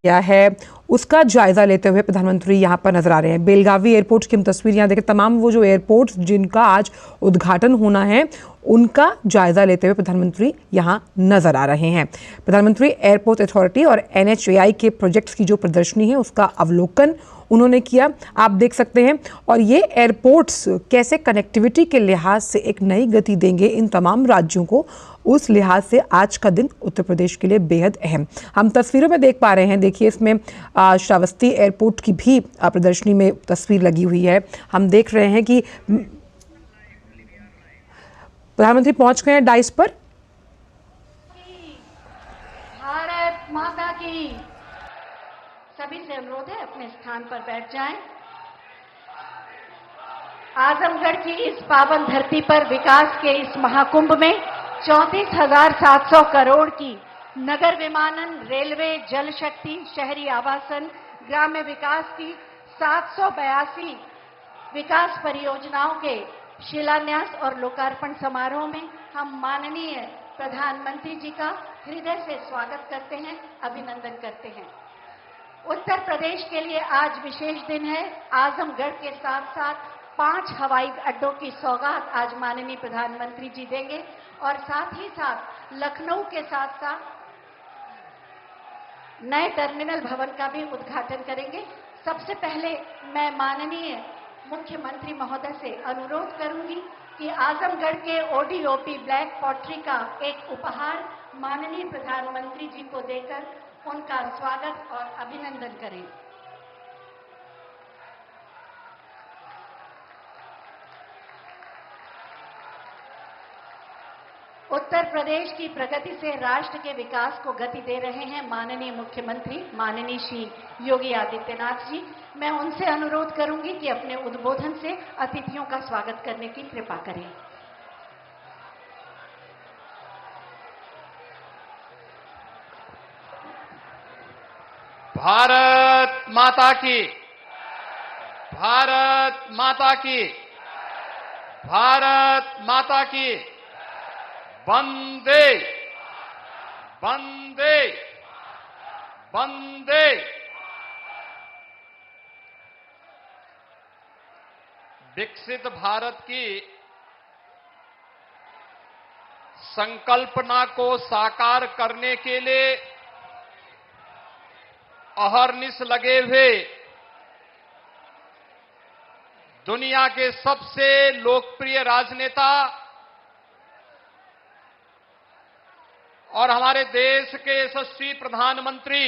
किया है उसका जायजा लेते हुए प्रधानमंत्री यहां पर नजर आ रहे हैं। बेलगावी एयरपोर्ट की हम तस्वीर यहां देखें। तमाम वो जो एयरपोर्ट्स जिनका आज उद्घाटन होना है उनका जायजा लेते हुए प्रधानमंत्री यहां नजर आ रहे हैं। प्रधानमंत्री एयरपोर्ट अथॉरिटी और NHAI के प्रोजेक्ट्स की जो प्रदर्शनी है उसका अवलोकन उन्होंने किया, आप देख सकते हैं। और ये एयरपोर्ट्स कैसे कनेक्टिविटी के लिहाज से एक नई गति देंगे इन तमाम राज्यों को, उस लिहाज से आज का दिन उत्तर प्रदेश के लिए बेहद अहम। हम तस्वीरों में देख पा रहे हैं, देखिए इसमें श्रावस्ती एयरपोर्ट की भी प्रदर्शनी में तस्वीर लगी हुई है। हम देख रहे हैं कि प्रधानमंत्री पहुंच गए हैं डाइस पर। भारत माता की। सभी से अनुरोध है अपने स्थान पर बैठ जाएं। आजमगढ़ की इस पावन धरती पर विकास के इस महाकुंभ में 34,700 करोड़ की नगर विमानन, रेलवे, जल शक्ति, शहरी आवासन, ग्राम्य विकास की 782 विकास परियोजनाओं के शिलान्यास और लोकार्पण समारोह में हम माननीय प्रधानमंत्री जी का हृदय से स्वागत करते हैं, अभिनंदन करते हैं। उत्तर प्रदेश के लिए आज विशेष दिन है। आजमगढ़ के साथ साथ 5 हवाई अड्डों की सौगात आज माननीय प्रधानमंत्री जी देंगे और साथ ही साथ लखनऊ के साथ साथ नए टर्मिनल भवन का भी उद्घाटन करेंगे। सबसे पहले मैं माननीय मुख्यमंत्री महोदय से अनुरोध करूंगी कि आजमगढ़ के ODOP ब्लैक पॉटरी का एक उपहार माननीय प्रधानमंत्री जी को देकर उनका स्वागत और अभिनंदन करें। उत्तर प्रदेश की प्रगति से राष्ट्र के विकास को गति दे रहे हैं माननीय मुख्यमंत्री माननीय श्री योगी आदित्यनाथ जी। मैं उनसे अनुरोध करूंगी कि अपने उद्बोधन से अतिथियों का स्वागत करने की कृपा करें। भारत माता की, भारत माता की, भारत माता की। वंदे वंदे वंदे। विकसित भारत की संकल्पना को साकार करने के लिए अहर्निश लगे हुए दुनिया के सबसे लोकप्रिय राजनेता और हमारे देश के यशस्वी प्रधानमंत्री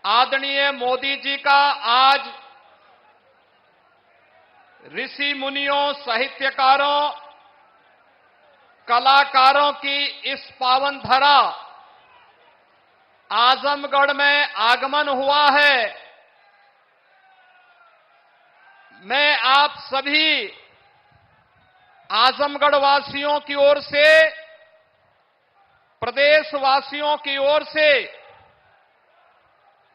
आदरणीय मोदी जी का आज ऋषि मुनियों, साहित्यकारों, कलाकारों की इस पावन धरा आजमगढ़ में आगमन हुआ है। मैं आप सभी आजमगढ़ वासियों की ओर से, प्रदेश वासियों की ओर से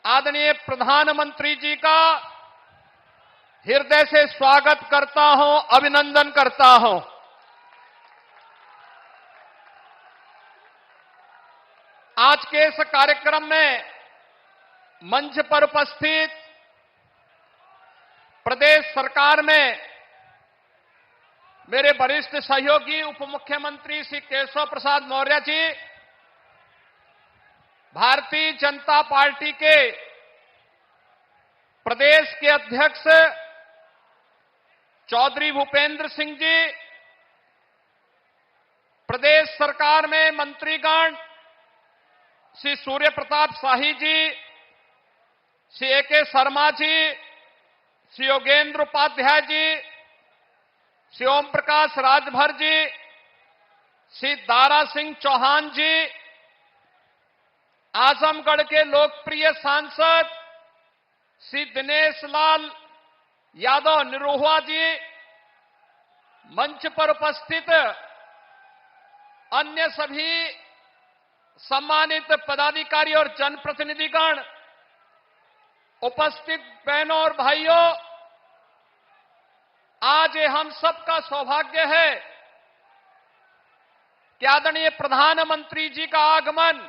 आदरणीय प्रधानमंत्री जी का हृदय से स्वागत करता हूं, अभिनंदन करता हूं। आज के इस कार्यक्रम में मंच पर उपस्थित प्रदेश सरकार में मेरे वरिष्ठ सहयोगी उप मुख्यमंत्री श्री केशव प्रसाद मौर्य जी, भारतीय जनता पार्टी के प्रदेश के अध्यक्ष चौधरी भूपेंद्र सिंह जी, प्रदेश सरकार में मंत्रीगण श्री सूर्य प्रताप शाही जी, श्री AK शर्मा जी, श्री योगेंद्र उपाध्याय जी, श्री ओम प्रकाश राजभर जी, श्री दारा सिंह चौहान जी, आजमगढ़ के लोकप्रिय सांसद श्री दिनेश लाल यादव निरोहुआ जी, मंच पर उपस्थित अन्य सभी सम्मानित पदाधिकारी और जनप्रतिनिधिगण, उपस्थित बहनों और भाइयों, आज हम सबका सौभाग्य है कि आदरणीय प्रधानमंत्री जी का आगमन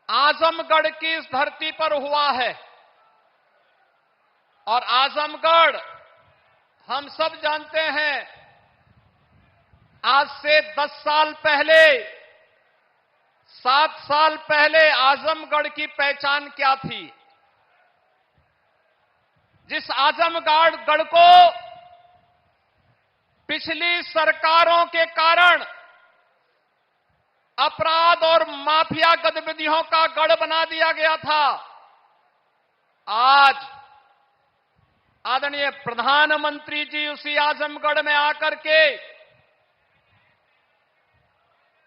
आजमगढ़ की इस धरती पर हुआ है। और आजमगढ़ हम सब जानते हैं, आज से 10 साल पहले, 7 साल पहले आजमगढ़ की पहचान क्या थी। जिस आजमगढ़ को पिछली सरकारों के कारण अपराध और माफिया गतिविधियों का गढ़ बना दिया गया था, आज आदरणीय प्रधानमंत्री जी उसी आजमगढ़ में आकर के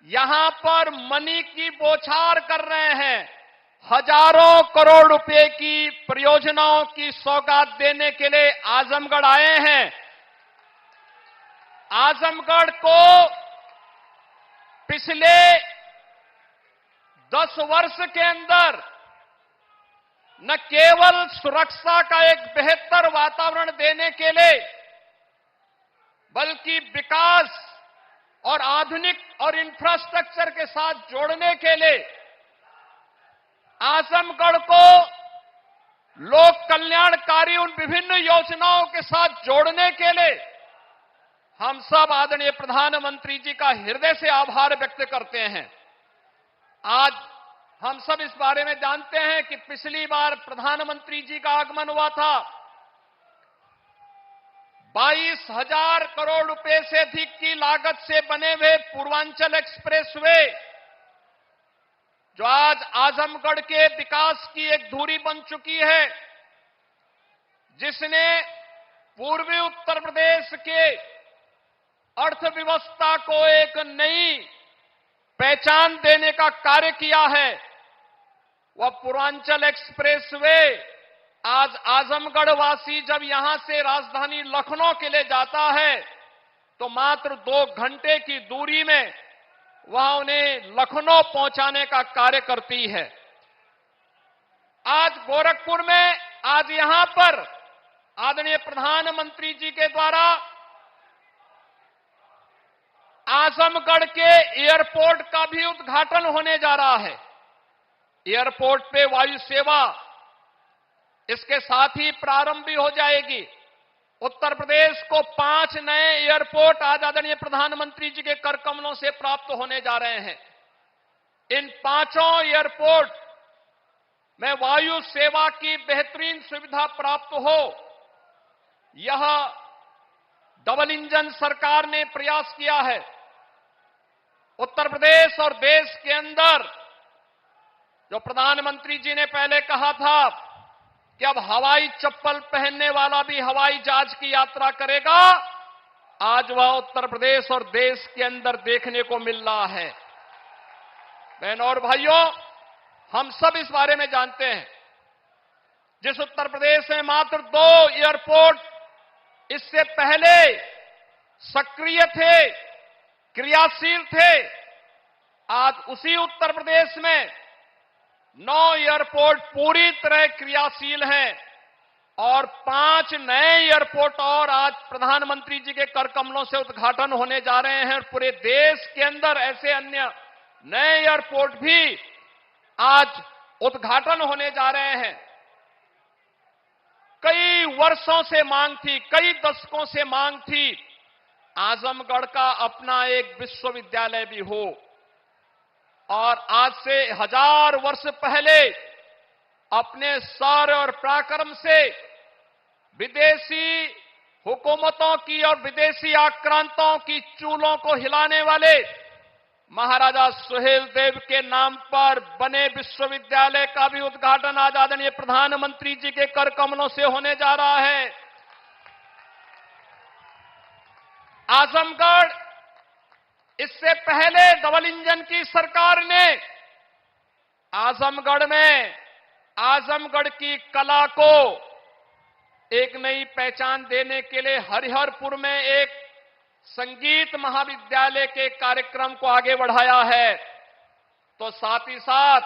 यहां पर मनी की बौछार कर रहे हैं। हजारों करोड़ रुपए की परियोजनाओं की सौगात देने के लिए आजमगढ़ आए हैं। आजमगढ़ को पिछले 10 वर्ष के अंदर न केवल सुरक्षा का एक बेहतर वातावरण देने के लिए, बल्कि विकास और आधुनिक और इंफ्रास्ट्रक्चर के साथ जोड़ने के लिए आजमगढ़ को लोक कल्याणकारी उन विभिन्न योजनाओं के साथ जोड़ने के लिए हम सब आदरणीय प्रधानमंत्री जी का हृदय से आभार व्यक्त करते हैं। आज हम सब इस बारे में जानते हैं कि पिछली बार प्रधानमंत्री जी का आगमन हुआ था, 22,000 करोड़ रुपए से अधिक की लागत से बने हुए पूर्वांचल एक्सप्रेसवे, जो आज आजमगढ़ के विकास की एक धुरी बन चुकी है, जिसने पूर्वी उत्तर प्रदेश के अर्थव्यवस्था को एक नई पहचान देने का कार्य किया है। वह पूर्वांचल एक्सप्रेसवे आज आजमगढ़ वासी जब यहां से राजधानी लखनऊ के लिए जाता है तो मात्र 2 घंटे की दूरी में वह उन्हें लखनऊ पहुंचाने का कार्य करती है। आज गोरखपुर में, आज यहां पर आदरणीय प्रधानमंत्री जी के द्वारा आजमगढ़ के एयरपोर्ट का भी उद्घाटन होने जा रहा है। एयरपोर्ट पे वायु सेवा इसके साथ ही प्रारंभ भी हो जाएगी। उत्तर प्रदेश को 5 नए एयरपोर्ट आज आदरणीय प्रधानमंत्री जी के कर कमलों से प्राप्त होने जा रहे हैं। इन 5 एयरपोर्ट में वायु सेवा की बेहतरीन सुविधा प्राप्त हो, यह डबल इंजन सरकार ने प्रयास किया है। उत्तर प्रदेश और देश के अंदर जो प्रधानमंत्री जी ने पहले कहा था कि अब हवाई चप्पल पहनने वाला भी हवाई जहाज की यात्रा करेगा, आज वह उत्तर प्रदेश और देश के अंदर देखने को मिल रहा है। बहनों और भाइयों, हम सब इस बारे में जानते हैं, जिस उत्तर प्रदेश में मात्र 2 एयरपोर्ट इससे पहले सक्रिय थे, क्रियाशील थे, आज उसी उत्तर प्रदेश में 9 एयरपोर्ट पूरी तरह क्रियाशील हैं और 5 नए एयरपोर्ट और आज प्रधानमंत्री जी के कर कमलों से उद्घाटन होने जा रहे हैं। और पूरे देश के अंदर ऐसे अन्य नए एयरपोर्ट भी आज उद्घाटन होने जा रहे हैं। कई वर्षों से मांग थी, कई दशकों से मांग थी, आजमगढ़ का अपना एक विश्वविद्यालय भी हो। और आज से 1000 वर्ष पहले अपने शौर्य और पराक्रम से विदेशी हुकूमतों की और विदेशी आक्रांताओं की चूलों को हिलाने वाले महाराजा सुहेल देव के नाम पर बने विश्वविद्यालय का भी उद्घाटन आज आदरणीय प्रधानमंत्री जी के कर कमलों से होने जा रहा है। आजमगढ़, इससे पहले डबल इंजन की सरकार ने आजमगढ़ में आजमगढ़ की कला को एक नई पहचान देने के लिए हरिहरपुर में एक संगीत महाविद्यालय के कार्यक्रम को आगे बढ़ाया है। तो साथ ही साथ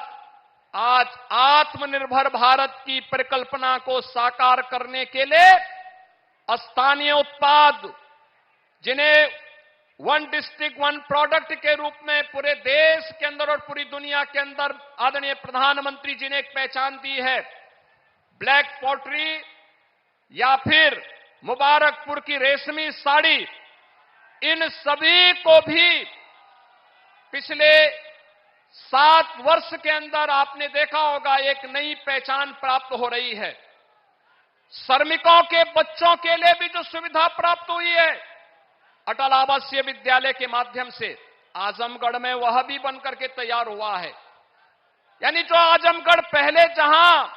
आज आत्मनिर्भर भारत की परिकल्पना को साकार करने के लिए स्थानीय उत्पाद, जिन्हें वन डिस्ट्रिक्ट वन प्रोडक्ट के रूप में पूरे देश के अंदर और पूरी दुनिया के अंदर आदरणीय प्रधानमंत्री जी ने एक पहचान दी है। ब्लैक पॉटरी या फिर मुबारकपुर की रेशमी साड़ी, इन सभी को भी पिछले 7 वर्ष के अंदर आपने देखा होगा एक नई पहचान प्राप्त हो रही है। श्रमिकों के बच्चों के लिए भी जो सुविधा प्राप्त हुई है अटल आवासीय विद्यालय के माध्यम से, आजमगढ़ में वह भी बनकर के तैयार हुआ है। यानी जो आजमगढ़ पहले जहां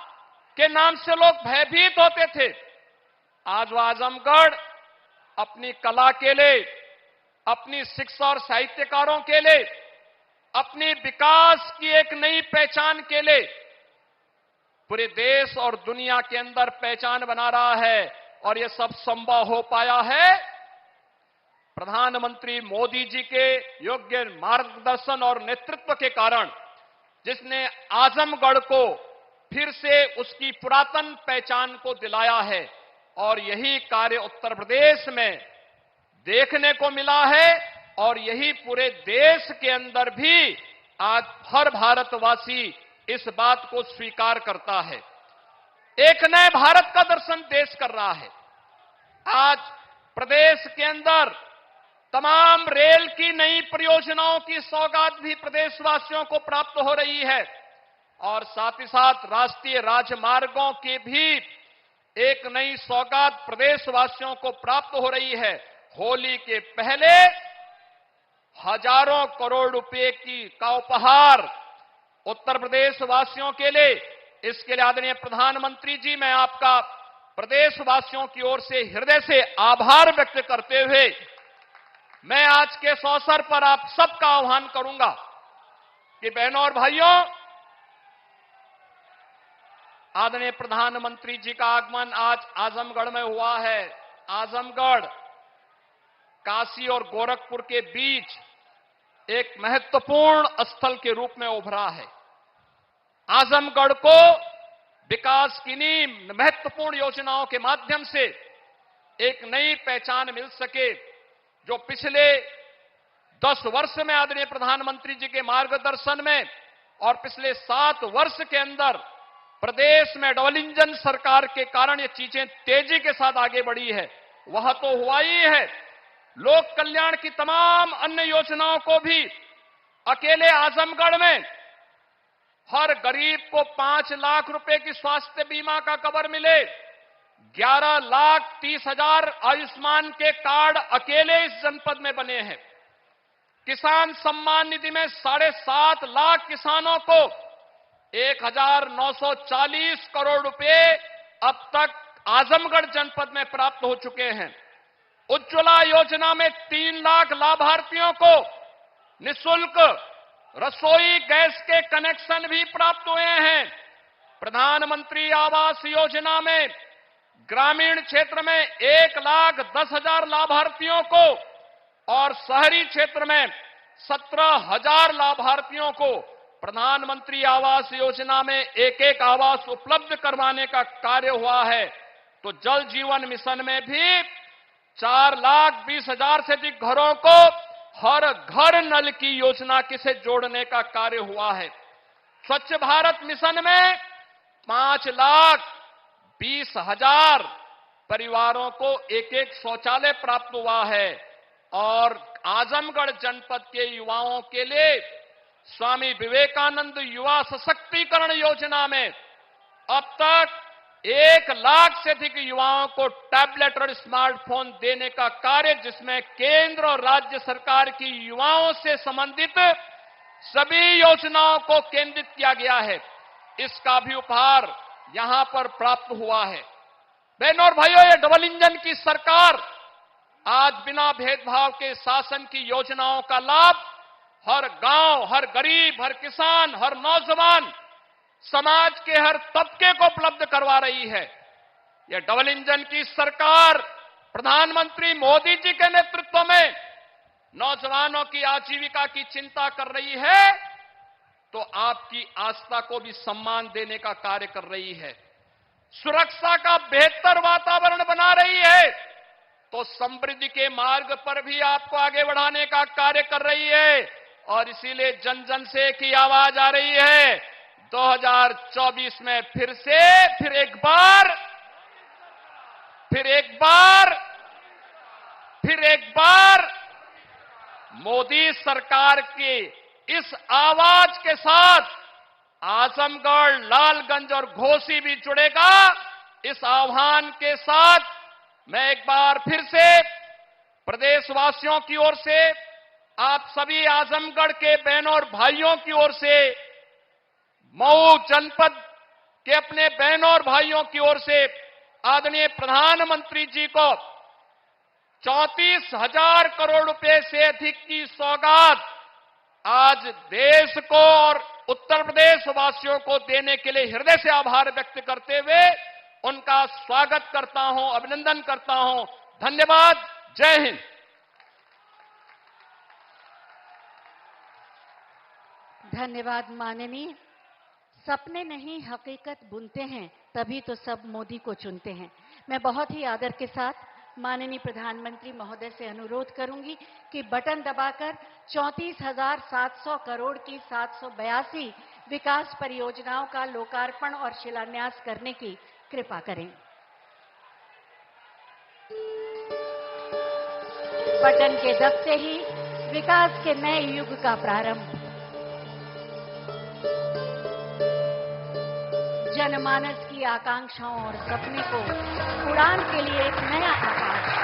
के नाम से लोग भयभीत होते थे, आज वह आजमगढ़ अपनी कला के लिए, अपनी शिक्षा और साहित्यकारों के लिए, अपनी विकास की एक नई पहचान के लिए पूरे देश और दुनिया के अंदर पहचान बना रहा है। और यह सब संभव हो पाया है प्रधानमंत्री मोदी जी के योग्य मार्गदर्शन और नेतृत्व के कारण, जिसने आजमगढ़ को फिर से उसकी पुरातन पहचान को दिलाया है। और यही कार्य उत्तर प्रदेश में देखने को मिला है और यही पूरे देश के अंदर भी आज हर भारतवासी इस बात को स्वीकार करता है। एक नए भारत का दर्शन देश कर रहा है। आज प्रदेश के अंदर तमाम रेल की नई परियोजनाओं की सौगात भी प्रदेशवासियों को प्राप्त हो रही है और साथ ही साथ राष्ट्रीय राजमार्गों की भी एक नई सौगात प्रदेशवासियों को प्राप्त हो रही है। होली के पहले हजारों करोड़ रुपए का उपहार उत्तर प्रदेश वासियों के लिए, इसके लिए आदरणीय प्रधानमंत्री जी, मैं आपका प्रदेशवासियों की ओर से हृदय से आभार व्यक्त करते हुए मैं आज के इस अवसर पर आप सबका आह्वान करूंगा कि बहनों और भाइयों, आदरणीय प्रधानमंत्री जी का आगमन आज आजमगढ़ में हुआ है। आजमगढ़ काशी और गोरखपुर के बीच एक महत्वपूर्ण स्थल के रूप में उभरा है। आजमगढ़ को विकास की नींव महत्वपूर्ण योजनाओं के माध्यम से एक नई पहचान मिल सके, जो पिछले 10 वर्ष में आदरणीय प्रधानमंत्री जी के मार्गदर्शन में और पिछले 7 वर्ष के अंदर प्रदेश में डबल इंजन सरकार के कारण ये चीजें तेजी के साथ आगे बढ़ी है, वह तो हुआ ही है। लोक कल्याण की तमाम अन्य योजनाओं को भी अकेले आजमगढ़ में हर गरीब को 5 लाख रुपए की स्वास्थ्य बीमा का कवर मिले, 11,30,000 आयुष्मान के कार्ड अकेले इस जनपद में बने हैं। किसान सम्मान निधि में 7.5 लाख किसानों को 1,940 करोड़ रुपए अब तक आजमगढ़ जनपद में प्राप्त हो चुके हैं। उज्ज्वला योजना में 3 लाख लाभार्थियों को निःशुल्क रसोई गैस के कनेक्शन भी प्राप्त हुए हैं। प्रधानमंत्री आवास योजना में ग्रामीण क्षेत्र में 1,10,000 लाभार्थियों को और शहरी क्षेत्र में 17,000 लाभार्थियों को प्रधानमंत्री आवास योजना में एक आवास उपलब्ध करवाने का कार्य हुआ है। तो जल जीवन मिशन में भी 4,20,000 से अधिक घरों को हर घर नल की योजना से जोड़ने का कार्य हुआ है। स्वच्छ भारत मिशन में 5,20,000 परिवारों को एक शौचालय प्राप्त हुआ है और आजमगढ़ जनपद के युवाओं के लिए स्वामी विवेकानंद युवा सशक्तिकरण योजना में अब तक 1 लाख से अधिक युवाओं को टैबलेट और स्मार्टफोन देने का कार्य, जिसमें केंद्र और राज्य सरकार की युवाओं से संबंधित सभी योजनाओं को केंद्रित किया गया है, इसका भी उपहार यहां पर प्राप्त हुआ है। बहनों और भाइयों, ये डबल इंजन की सरकार आज बिना भेदभाव के शासन की योजनाओं का लाभ हर गांव, हर गरीब, हर किसान, हर नौजवान, समाज के हर तबके को उपलब्ध करवा रही है। यह डबल इंजन की सरकार प्रधानमंत्री मोदी जी के नेतृत्व में नौजवानों की आजीविका की चिंता कर रही है, तो आपकी आस्था को भी सम्मान देने का कार्य कर रही है। सुरक्षा का बेहतर वातावरण बना रही है। तो समृद्धि के मार्ग पर भी आपको आगे बढ़ाने का कार्य कर रही है और इसीलिए जन जन से एक ही आवाज आ रही है 2024 में फिर एक बार मोदी सरकार की इस आवाज के साथ आजमगढ़, लालगंज और घोसी भी जुड़ेगा। इस आह्वान के साथ मैं एक बार फिर से प्रदेशवासियों की ओर से, आप सभी आजमगढ़ के बहनों और भाइयों की ओर से, मऊ जनपद के अपने बहनों और भाइयों की ओर से आदरणीय प्रधानमंत्री जी को 34,000 करोड़ रुपए से अधिक की सौगात आज देश को और उत्तर प्रदेश वासियों को देने के लिए हृदय से आभार व्यक्त करते हुए उनका स्वागत करता हूं, अभिनंदन करता हूं। धन्यवाद। जय हिंद। धन्यवाद माननीय। सपने नहीं हकीकत बुनते हैं, तभी तो सब मोदी को चुनते हैं। मैं बहुत ही आदर के साथ माननीय प्रधानमंत्री महोदय से अनुरोध करूंगी कि बटन दबाकर 34,700 करोड़ की 782 विकास परियोजनाओं का लोकार्पण और शिलान्यास करने की कृपा करें। बटन के दबते ही विकास के नए युग का प्रारंभ। जनमानस की आकांक्षाओं और सपने को उड़ान के लिए एक नया आकाश।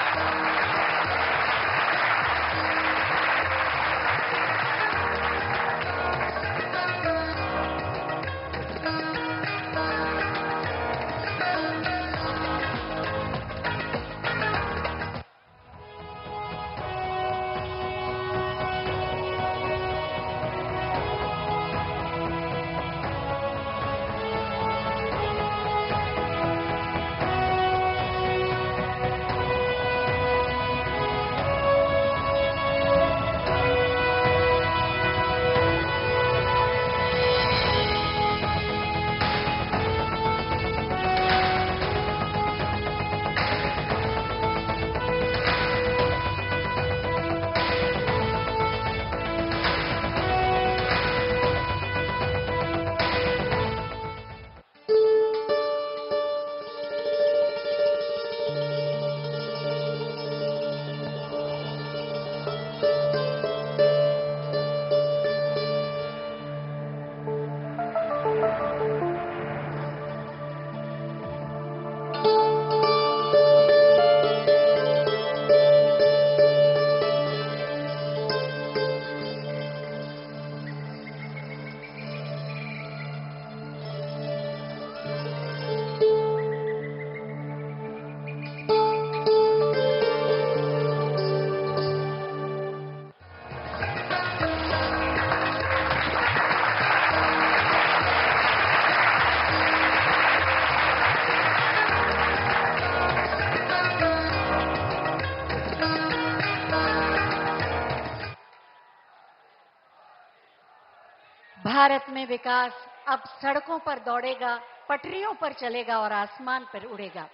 भारत में विकास अब सड़कों पर दौड़ेगा, पटरियों पर चलेगा और आसमान पर उड़ेगा।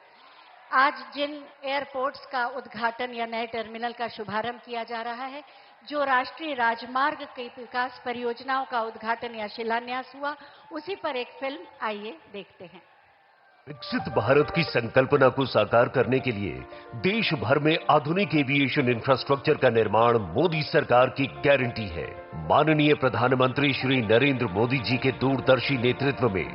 आज जिन एयरपोर्ट्स का उद्घाटन या नए टर्मिनल का शुभारंभ किया जा रहा है, जो राष्ट्रीय राजमार्ग की विकास परियोजनाओं का उद्घाटन या शिलान्यास हुआ, उसी पर एक फिल्म आइए देखते हैं। विकसित भारत की संकल्पना को साकार करने के लिए देश भर में आधुनिक एविएशन इंफ्रास्ट्रक्चर का निर्माण मोदी सरकार की गारंटी है। माननीय प्रधानमंत्री श्री नरेंद्र मोदी जी के दूरदर्शी नेतृत्व में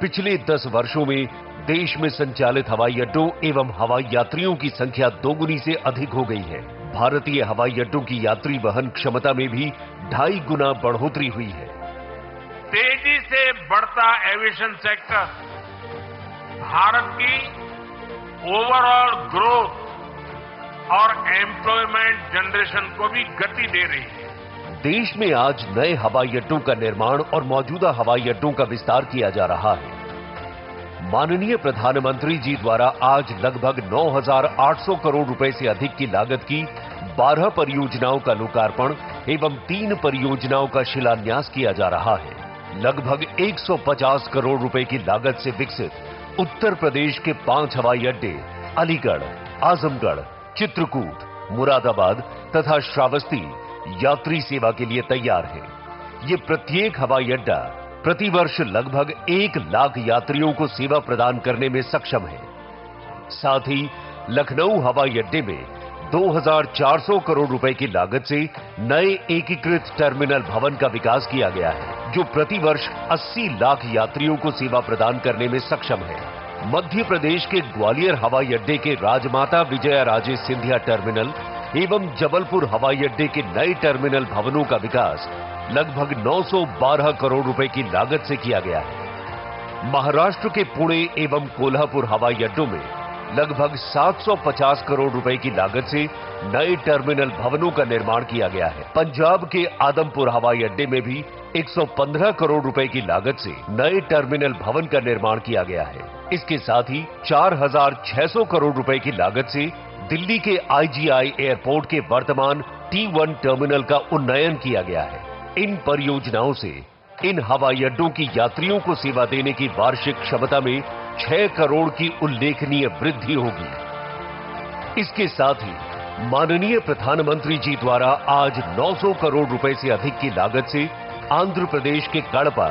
पिछले 10 वर्षों में देश में संचालित हवाई अड्डों एवं हवाई यात्रियों की संख्या दोगुनी से अधिक हो गई है। भारतीय हवाई अड्डों की यात्री वहन क्षमता में भी 2.5 गुना बढ़ोतरी हुई है। तेजी से बढ़ता एविएशन सेक्टर भारत की ओवरऑल ग्रोथ और एम्प्लॉयमेंट जनरेशन को भी गति दे रही है। देश में आज नए हवाई अड्डों का निर्माण और मौजूदा हवाई अड्डों का विस्तार किया जा रहा है। माननीय प्रधानमंत्री जी द्वारा आज लगभग 9,800 करोड़ रुपए से अधिक की लागत की 12 परियोजनाओं का लोकार्पण एवं 3 परियोजनाओं का शिलान्यास किया जा रहा है। लगभग 150 करोड़ रुपए की लागत से विकसित उत्तर प्रदेश के 5 हवाई अड्डे अलीगढ़, आजमगढ़, चित्रकूट, मुरादाबाद तथा श्रावस्ती यात्री सेवा के लिए तैयार है। ये प्रत्येक हवाई अड्डा प्रतिवर्ष लगभग 1 लाख यात्रियों को सेवा प्रदान करने में सक्षम है। साथ ही लखनऊ हवाई अड्डे में 2400 करोड़ रुपए की लागत से नए एकीकृत टर्मिनल भवन का विकास किया गया है, जो प्रतिवर्ष 80 लाख यात्रियों को सेवा प्रदान करने में सक्षम है। मध्य प्रदेश के ग्वालियर हवाई अड्डे के राजमाता विजया राजे सिंधिया टर्मिनल एवं जबलपुर हवाई अड्डे के नए टर्मिनल भवनों का विकास लगभग 912 करोड़ रुपए की लागत से किया गया है। महाराष्ट्र के पुणे एवं कोल्हापुर हवाई अड्डों में लगभग 750 करोड़ रुपए की लागत से नए टर्मिनल भवनों का निर्माण किया गया है। पंजाब के आदमपुर हवाई अड्डे में भी 115 करोड़ रुपए की लागत से नए टर्मिनल भवन का निर्माण किया गया है। इसके साथ ही 4600 करोड़ रुपए की लागत से दिल्ली के IGI एयरपोर्ट के वर्तमान T1 टर्मिनल का उन्नयन किया गया है। इन परियोजनाओं से इन हवाई अड्डों की यात्रियों को सेवा देने की वार्षिक क्षमता में 6 करोड़ की उल्लेखनीय वृद्धि होगी। इसके साथ ही माननीय प्रधानमंत्री जी द्वारा आज 900 करोड़ रुपए से अधिक की लागत से आंध्र प्रदेश के कड़पा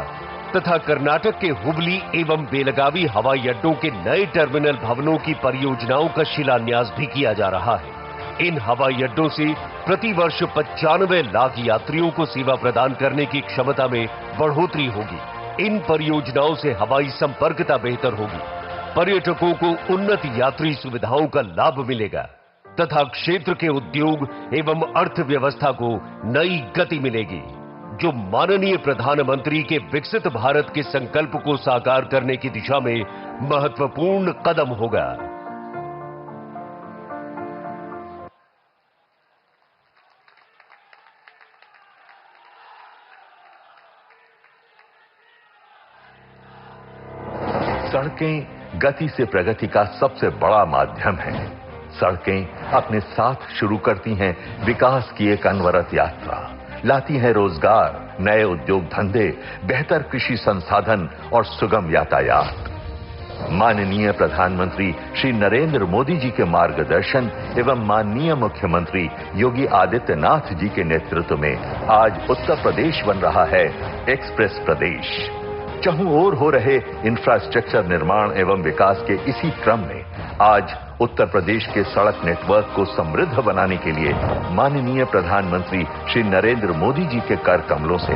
तथा कर्नाटक के हुबली एवं बेलगावी हवाई अड्डों के नए टर्मिनल भवनों की परियोजनाओं का शिलान्यास भी किया जा रहा है। इन हवाई अड्डों से प्रतिवर्ष 95 लाख यात्रियों को सेवा प्रदान करने की क्षमता में बढ़ोतरी होगी। इन परियोजनाओं से हवाई संपर्कता बेहतर होगी, पर्यटकों को उन्नत यात्री सुविधाओं का लाभ मिलेगा तथा क्षेत्र के उद्योग एवं अर्थव्यवस्था को नई गति मिलेगी, जो माननीय प्रधानमंत्री के विकसित भारत के संकल्प को साकार करने की दिशा में महत्वपूर्ण कदम होगा। सड़कें गति से प्रगति का सबसे बड़ा माध्यम है। सड़कें अपने साथ शुरू करती हैं विकास की एक अनवरत यात्रा, लाती हैं रोजगार, नए उद्योग धंधे, बेहतर कृषि संसाधन और सुगम यातायात। माननीय प्रधानमंत्री श्री नरेंद्र मोदी जी के मार्गदर्शन एवं माननीय मुख्यमंत्री योगी आदित्यनाथ जी के नेतृत्व में आज उत्तर प्रदेश बन रहा है एक्सप्रेस प्रदेश। चहुं ओर हो रहे इंफ्रास्ट्रक्चर निर्माण एवं विकास के इसी क्रम में आज उत्तर प्रदेश के सड़क नेटवर्क को समृद्ध बनाने के लिए माननीय प्रधानमंत्री श्री नरेंद्र मोदी जी के कर कमलों से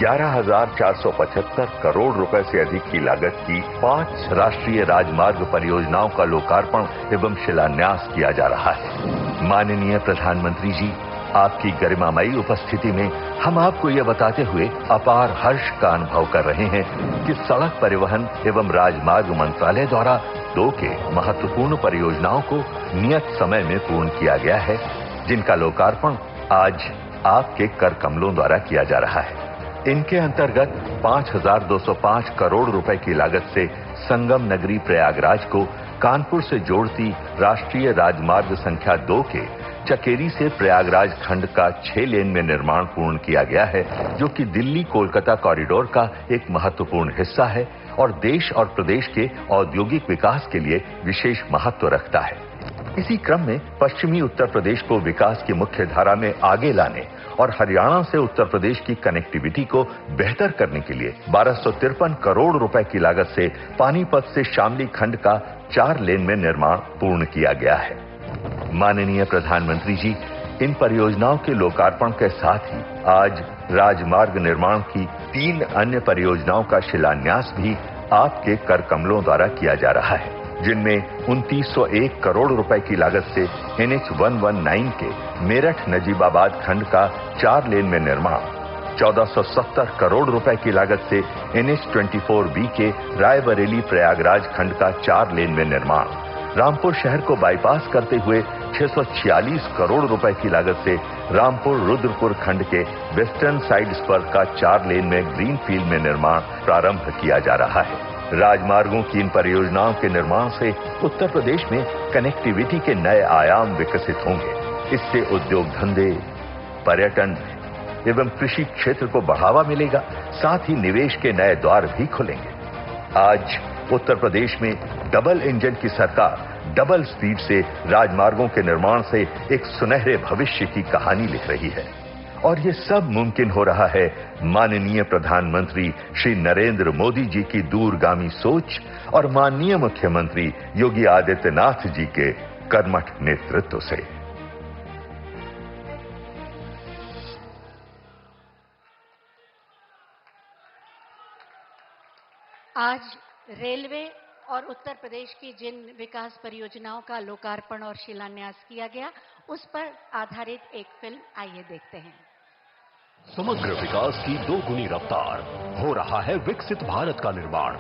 11,475 करोड़ रुपए से अधिक की लागत की 5 राष्ट्रीय राजमार्ग परियोजनाओं का लोकार्पण एवं शिलान्यास किया जा रहा है। माननीय प्रधानमंत्री जी, आपकी गरिमामयी उपस्थिति में हम आपको यह बताते हुए अपार हर्ष का अनुभव कर रहे हैं कि सड़क परिवहन एवं राजमार्ग मंत्रालय द्वारा 2 के महत्वपूर्ण परियोजनाओं को नियत समय में पूर्ण किया गया है, जिनका लोकार्पण आज आपके कर कमलों द्वारा किया जा रहा है। इनके अंतर्गत 5,205 करोड़ रुपए की लागत से संगम नगरी प्रयागराज को कानपुर से जोड़ती राष्ट्रीय राजमार्ग संख्या 2 के चकेरी से प्रयागराज खंड का 6 लेन में निर्माण पूर्ण किया गया है, जो कि दिल्ली कोलकाता कॉरिडोर का एक महत्वपूर्ण हिस्सा है और देश और प्रदेश के औद्योगिक विकास के लिए विशेष महत्व रखता है। इसी क्रम में पश्चिमी उत्तर प्रदेश को विकास की मुख्य धारा में आगे लाने और हरियाणा से उत्तर प्रदेश की कनेक्टिविटी को बेहतर करने के लिए 1253 करोड़ रुपए की लागत से पानीपत से शामली खंड का 4 लेन में निर्माण पूर्ण किया गया है। माननीय प्रधानमंत्री जी, इन परियोजनाओं के लोकार्पण के साथ ही आज राजमार्ग निर्माण की 3 अन्य परियोजनाओं का शिलान्यास भी आपके कर कमलों द्वारा किया जा रहा है, जिनमें 2901 करोड़ रुपए की लागत से NH 119 के मेरठ नजीबाबाद खंड का 4 लेन में निर्माण, 1470 करोड़ रुपए की लागत से NH 24B के रायबरेली प्रयागराज खंड का 4 लेन में निर्माण, रामपुर शहर को बाईपास करते हुए 646 करोड़ रुपए की लागत से रामपुर रुद्रपुर खंड के वेस्टर्न साइड स्पर का 4 लेन में ग्रीनफील्ड में निर्माण प्रारंभ किया जा रहा है। राजमार्गों की इन परियोजनाओं के निर्माण से उत्तर प्रदेश में कनेक्टिविटी के नए आयाम विकसित होंगे। इससे उद्योग धंधे, पर्यटन एवं कृषि क्षेत्र को बढ़ावा मिलेगा, साथ ही निवेश के नए द्वार भी खुलेंगे। आज उत्तर प्रदेश में डबल इंजन की सरकार डबल स्पीड से राजमार्गों के निर्माण से एक सुनहरे भविष्य की कहानी लिख रही है। और ये सब मुमकिन हो रहा है माननीय प्रधानमंत्री श्री नरेंद्र मोदी जी की दूरगामी सोच और माननीय मुख्यमंत्री योगी आदित्यनाथ जी के कर्मठ नेतृत्व से। आज रेलवे और उत्तर प्रदेश की जिन विकास परियोजनाओं का लोकार्पण और शिलान्यास किया गया, उस पर आधारित एक फिल्म, आइए देखते हैं। समग्र विकास की दोगुनी रफ्तार, हो रहा है विकसित भारत का निर्माण।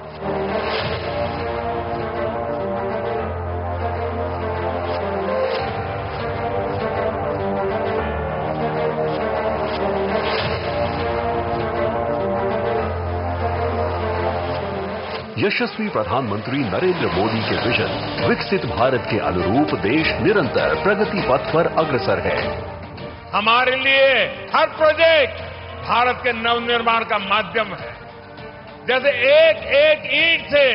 यशस्वी प्रधानमंत्री नरेंद्र मोदी के विजन विकसित भारत के अनुरूप देश निरंतर प्रगति पथ पर अग्रसर है। हमारे लिए हर प्रोजेक्ट भारत के नवनिर्माण का माध्यम है। जैसे एक एक ईंट से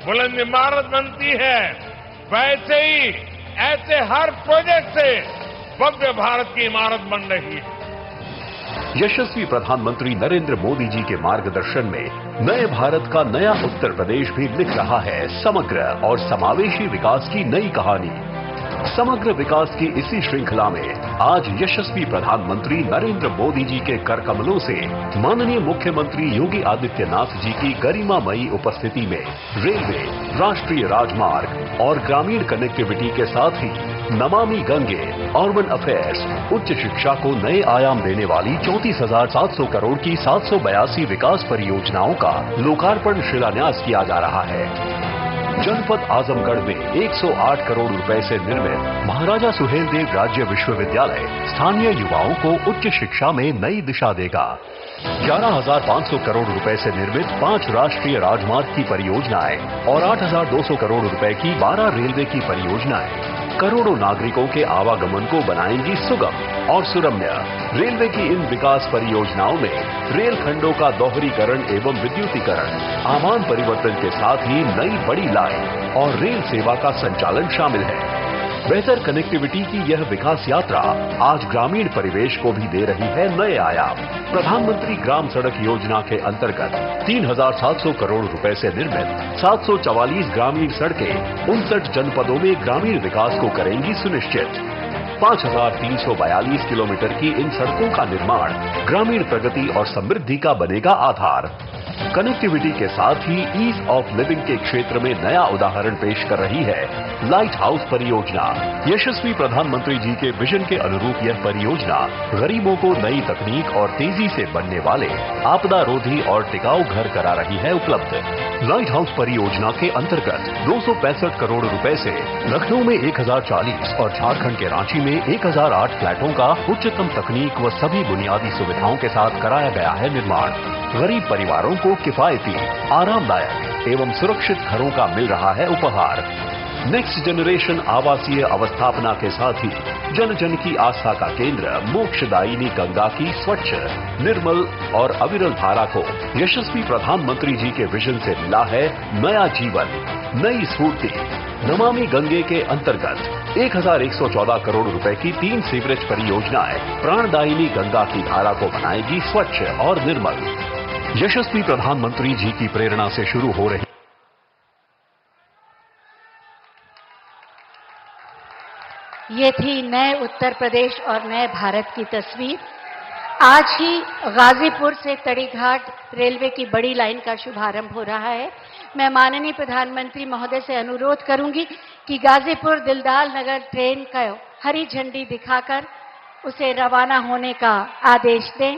बुलंद इमारत बनती है, वैसे ही ऐसे हर प्रोजेक्ट से भव्य भारत की इमारत बन रही है। यशस्वी प्रधानमंत्री नरेंद्र मोदी जी के मार्गदर्शन में नए भारत का नया उत्तर प्रदेश भी लिख रहा है समग्र और समावेशी विकास की नई कहानी। समग्र विकास की इसी श्रृंखला में आज यशस्वी प्रधानमंत्री नरेंद्र मोदी जी के करकमलों से माननीय मुख्यमंत्री योगी आदित्यनाथ जी की गरिमामयी उपस्थिति में रेलवे, राष्ट्रीय राजमार्ग और ग्रामीण कनेक्टिविटी के साथ ही नमामि गंगे, अर्बन अफेयर्स, उच्च शिक्षा को नए आयाम देने वाली 34,700 करोड़ की 782 विकास परियोजनाओं का लोकार्पण शिलान्यास किया जा रहा है। जनपद आजमगढ़ में 108 करोड़ रुपए से निर्मित महाराजा सुहेलदेव राज्य विश्वविद्यालय स्थानीय युवाओं को उच्च शिक्षा में नई दिशा देगा। 11,500 करोड़ रुपए से निर्मित 5 राष्ट्रीय राजमार्ग की परियोजनाएं और 8,200 करोड़ रुपए की 12 रेलवे की परियोजनाएं करोड़ों नागरिकों के आवागमन को बनाएंगी सुगम और सुरम्य। रेलवे की इन विकास परियोजनाओं में रेल खंडों का दोहरीकरण एवं विद्युतीकरण, आमान परिवर्तन के साथ ही नई बड़ी लाइन और रेल सेवा का संचालन शामिल है। बेहतर कनेक्टिविटी की यह विकास यात्रा आज ग्रामीण परिवेश को भी दे रही है नए आयाम। प्रधानमंत्री ग्राम सड़क योजना के अंतर्गत 3,700 करोड़ रुपए से निर्मित 744 ग्रामीण सड़कें 59 जनपदों में ग्रामीण विकास को करेंगी सुनिश्चित। 5,342 किलोमीटर की इन सड़कों का निर्माण ग्रामीण प्रगति और समृद्धि का बनेगा आधार। कनेक्टिविटी के साथ ही ईज ऑफ लिविंग के क्षेत्र में नया उदाहरण पेश कर रही है लाइट हाउस परियोजना। यशस्वी प्रधानमंत्री जी के विजन के अनुरूप यह परियोजना गरीबों को नई तकनीक और तेजी से बनने वाले आपदा रोधी और टिकाऊ घर करा रही है उपलब्ध। लाइट हाउस परियोजना के अंतर्गत 265 करोड़ रुपए से लखनऊ में 1,040 और झारखंड के रांची में 1,008 फ्लैटों का उच्चतम तकनीक व सभी बुनियादी सुविधाओं के साथ कराया गया है निर्माण। गरीब परिवारों को किफायती, आरामदायक एवं सुरक्षित घरों का मिल रहा है उपहार। नेक्स्ट जनरेशन आवासीय अवस्थापना के साथ ही जन जन की आस्था का केंद्र मोक्षदायिनी गंगा की स्वच्छ, निर्मल और अविरल धारा को यशस्वी प्रधानमंत्री जी के विजन से मिला है नया जीवन, नई स्फूर्ति। नमामि गंगे के अंतर्गत 1,114 करोड़ रुपए की 3 सीवरेज परियोजनाएं प्राणदायिनी गंगा की धारा को बनाएगी स्वच्छ और निर्मल। यशस्वी प्रधानमंत्री जी की प्रेरणा से शुरू हो रही ये थी नए उत्तर प्रदेश और नए भारत की तस्वीर। आज ही गाजीपुर से तड़ीघाट रेलवे की बड़ी लाइन का शुभारंभ हो रहा है। मैं माननीय प्रधानमंत्री महोदय से अनुरोध करूंगी कि गाजीपुर दिलदार नगर ट्रेन का हरी झंडी दिखाकर उसे रवाना होने का आदेश दें।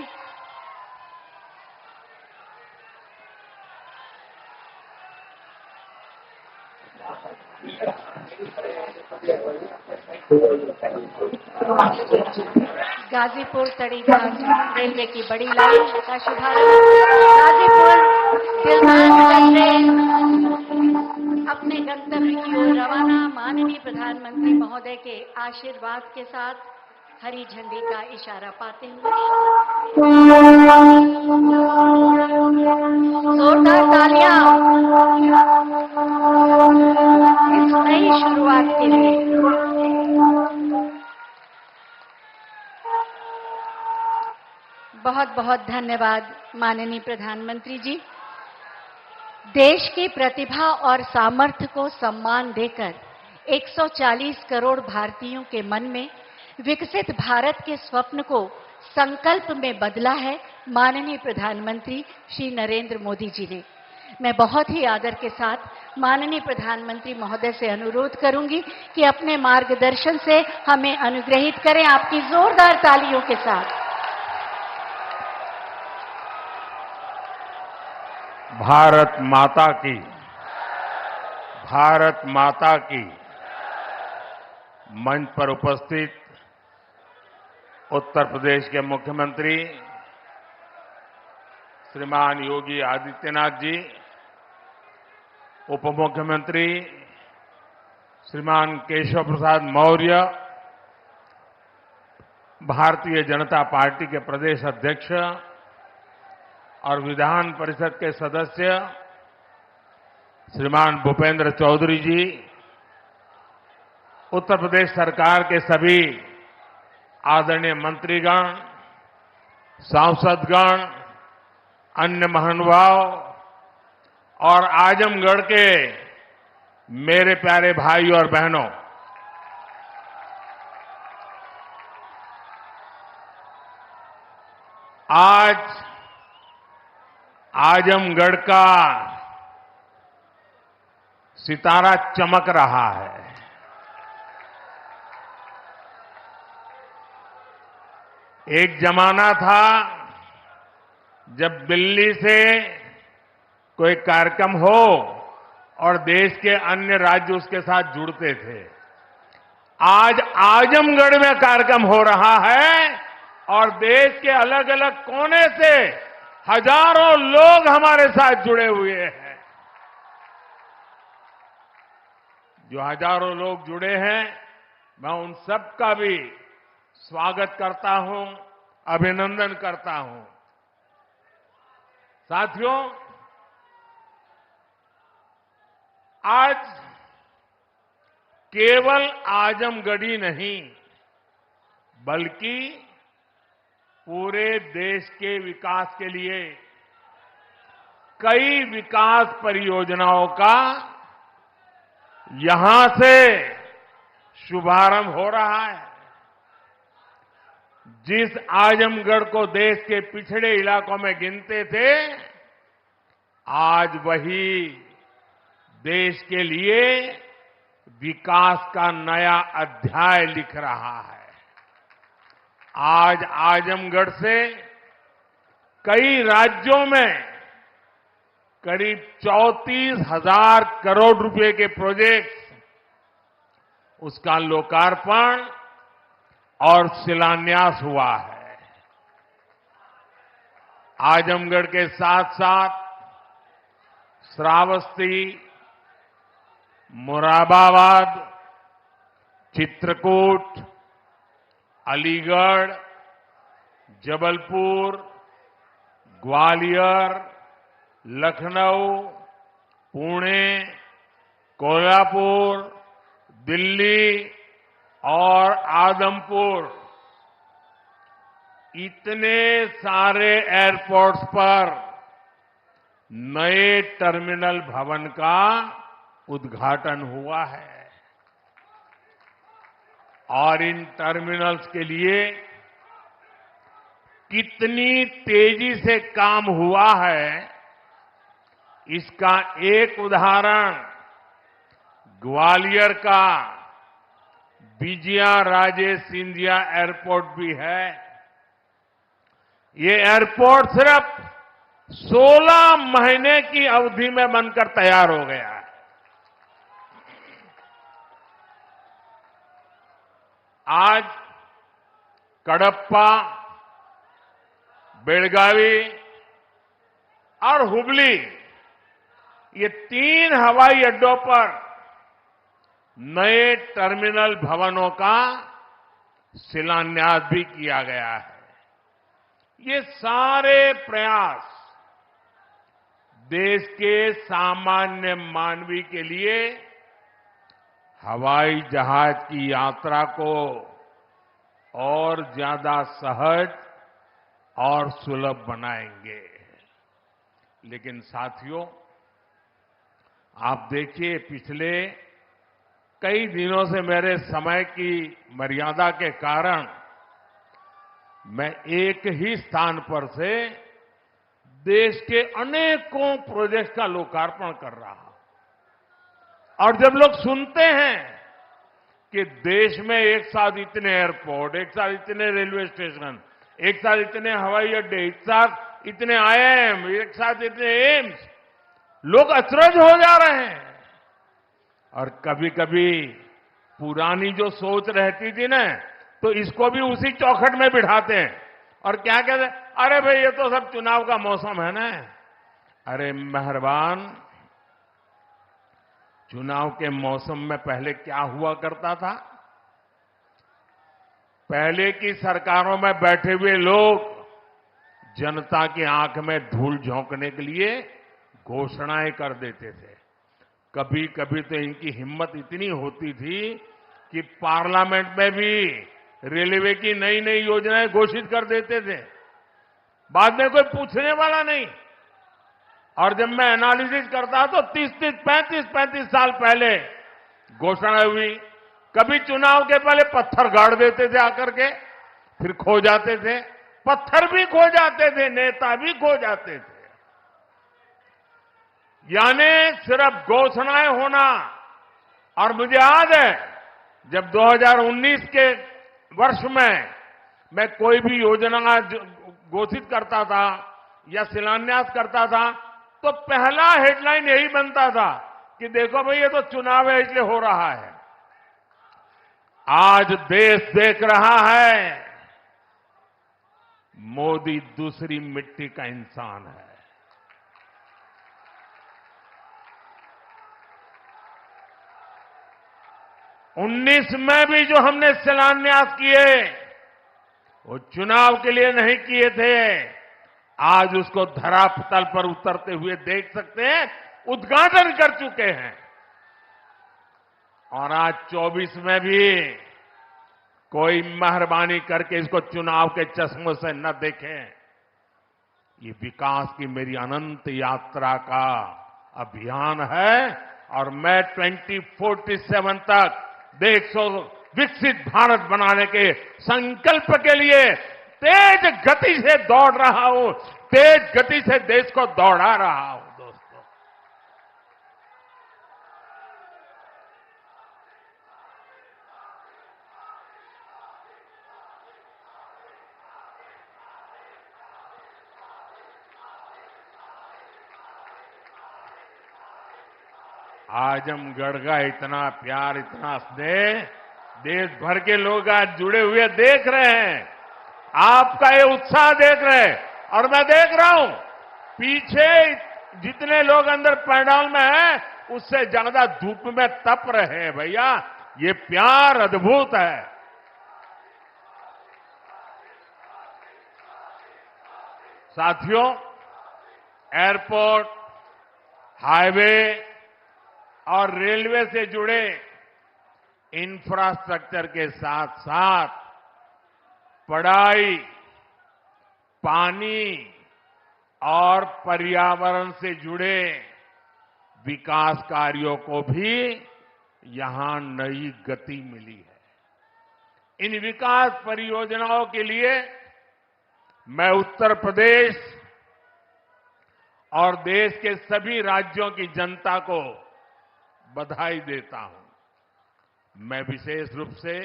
गाजीपुर तड़ीघाट रेलवे की बड़ी लाइन का शुभारंभ। गाजीपुर दिलदार ट्रेन अपने गंतव्य की ओर रवाना। माननीय प्रधानमंत्री महोदय के आशीर्वाद के साथ हरी झंडी का इशारा पाते हुए जोरदार तालियां इस नई शुरुआत बहुत धन्यवाद माननीय प्रधानमंत्री जी। देश की प्रतिभा और सामर्थ्य को सम्मान देकर 140 करोड़ भारतीयों के मन में विकसित भारत के स्वप्न को संकल्प में बदला है माननीय प्रधानमंत्री श्री नरेंद्र मोदी जी ने। मैं बहुत ही आदर के साथ माननीय प्रधानमंत्री महोदय से अनुरोध करूंगी कि अपने मार्गदर्शन से हमें अनुग्रहित करें आपकी जोरदार तालियों के साथ। भारत माता की मंच पर उपस्थित उत्तर प्रदेश के मुख्यमंत्री श्रीमान योगी आदित्यनाथ जी, उप मुख्यमंत्री श्रीमान केशव प्रसाद मौर्य, भारतीय जनता पार्टी के प्रदेश अध्यक्ष और विधान परिषद के सदस्य श्रीमान भूपेंद्र चौधरी जी, उत्तर प्रदेश सरकार के सभी आदरणीय मंत्रीगण, सांसदगण, अन्य महानुभाव और आजमगढ़ के मेरे प्यारे भाई और बहनों, आज आजमगढ़ का सितारा चमक रहा है। एक जमाना था जब दिल्ली से कोई कार्यक्रम हो और देश के अन्य राज्य उसके साथ जुड़ते थे। आज आजमगढ़ में कार्यक्रम हो रहा है और देश के अलग अलग कोने से हजारों लोग हमारे साथ जुड़े हुए हैं। जो हजारों लोग जुड़े हैं, मैं उन सबका भी स्वागत करता हूं, अभिनंदन करता हूं। साथियों, आज केवल आजमगढ़ी नहीं बल्कि पूरे देश के विकास के लिए कई विकास परियोजनाओं का यहां से शुभारंभ हो रहा है। जिस आजमगढ़ को देश के पिछड़े इलाकों में गिनते थे, आज वही देश के लिए विकास का नया अध्याय लिख रहा है। आज आजमगढ़ से कई राज्यों में करीब 34,000 करोड़ रुपए के प्रोजेक्ट्स, उसका लोकार्पण और शिलान्यास हुआ है। आजमगढ़ के साथ साथ श्रावस्ती, मुरादाबाद, चित्रकूट, अलीगढ़, जबलपुर, ग्वालियर, लखनऊ, पुणे, कोल्हापुर, दिल्ली और आदमपुर, इतने सारे एयरपोर्ट्स पर नए टर्मिनल भवन का उद्घाटन हुआ है। और इन टर्मिनल्स के लिए कितनी तेजी से काम हुआ है, इसका एक उदाहरण ग्वालियर का विजया राजे सिंधिया एयरपोर्ट भी है। ये एयरपोर्ट सिर्फ 16 महीने की अवधि में बनकर तैयार हो गया है। आज कडप्पा, बेलगावी और हुबली, ये 3 हवाई अड्डों पर नए टर्मिनल भवनों का शिलान्यास भी किया गया है। ये सारे प्रयास देश के सामान्य मानवी के लिए हवाई जहाज की यात्रा को और ज्यादा सहज, और सुलभ बनाएंगे। लेकिन साथियों, आप देखिए, पिछले कई दिनों से मेरे समय की मर्यादा के कारण मैं एक ही स्थान पर से देश के अनेकों प्रोजेक्ट का लोकार्पण कर रहा हूं। और जब लोग सुनते हैं कि देश में एक साथ इतने एयरपोर्ट, एक साथ इतने रेलवे स्टेशन, एक साथ इतने हवाई अड्डे, एक साथ इतने आईआईएम, एक साथ इतने एम्स, लोग अचरज हो जा रहे हैं। और कभी कभी पुरानी जो सोच रहती थी ना, तो इसको भी उसी चौखट में बिठाते हैं और क्या कहते हैं, अरे भाई ये तो सब चुनाव का मौसम है ना। अरे मेहरबान, चुनाव के मौसम में पहले क्या हुआ करता था? पहले की सरकारों में बैठे हुए लोग जनता की आंख में धूल झोंकने के लिए घोषणाएं कर देते थे। कभी कभी तो इनकी हिम्मत इतनी होती थी कि पार्लियामेंट में भी रेलवे की नई नई योजनाएं घोषित कर देते थे, बाद में कोई पूछने वाला नहीं। और जब मैं एनालिसिस करता तो 35 साल पहले घोषणा हुई। कभी चुनाव के पहले पत्थर गाड़ देते थे आकर के, फिर खो जाते थे, पत्थर भी खो जाते थे, नेता भी खो जाते थे। यानी सिर्फ घोषणाएं होना। और मुझे याद है, जब 2019 के वर्ष में मैं कोई भी योजना घोषित करता था या शिलान्यास करता था, तो पहला हेडलाइन यही बनता था कि देखो भाई, ये तो चुनाव है इसलिए हो रहा है। आज देश देख रहा है, मोदी दूसरी मिट्टी का इंसान है। 19 में भी जो हमने शिलान्यास किए, वो चुनाव के लिए नहीं किए थे। आज उसको धरातल पर उतरते हुए देख सकते हैं, उद्घाटन कर चुके हैं। और आज 24 में भी कोई मेहरबानी करके इसको चुनाव के चश्मों से न देखें। ये विकास की मेरी अनंत यात्रा का अभियान है और मैं 2047 तक देश को विकसित भारत बनाने के संकल्प के लिए तेज गति से दौड़ रहा हूं, तेज गति से देश को दौड़ा रहा हूं। दोस्तों, आजमगढ़ का इतना प्यार, इतना स्नेह देश भर के लोग आज जुड़े हुए देख रहे हैं। आपका ये उत्साह देख रहे हैं और मैं देख रहा हूं पीछे जितने लोग अंदर पंडाल में हैं, उससे ज्यादा धूप में तप रहे हैं। भैया, ये प्यार अद्भुत है। साथियों, एयरपोर्ट, हाईवे और रेलवे से जुड़े इंफ्रास्ट्रक्चर के साथ साथ पढ़ाई, पानी और पर्यावरण से जुड़े विकास कार्यों को भी यहां नई गति मिली है। इन विकास परियोजनाओं के लिए मैं उत्तर प्रदेश और देश के सभी राज्यों की जनता को बधाई देता हूं। मैं विशेष रूप से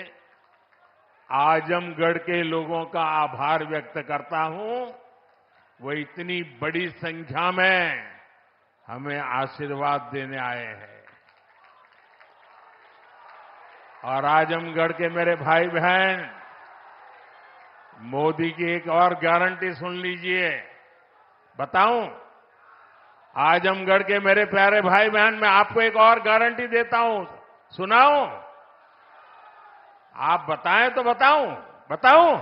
आजमगढ़ के लोगों का आभार व्यक्त करता हूं। वो इतनी बड़ी संख्या में हमें आशीर्वाद देने आए हैं। और आजमगढ़ के मेरे भाई बहन, मोदी की एक और गारंटी सुन लीजिए। बताऊं? आजमगढ़ के मेरे प्यारे भाई बहन, मैं आपको एक और गारंटी देता हूं, सुनाऊं? आप बताएं तो बताऊं?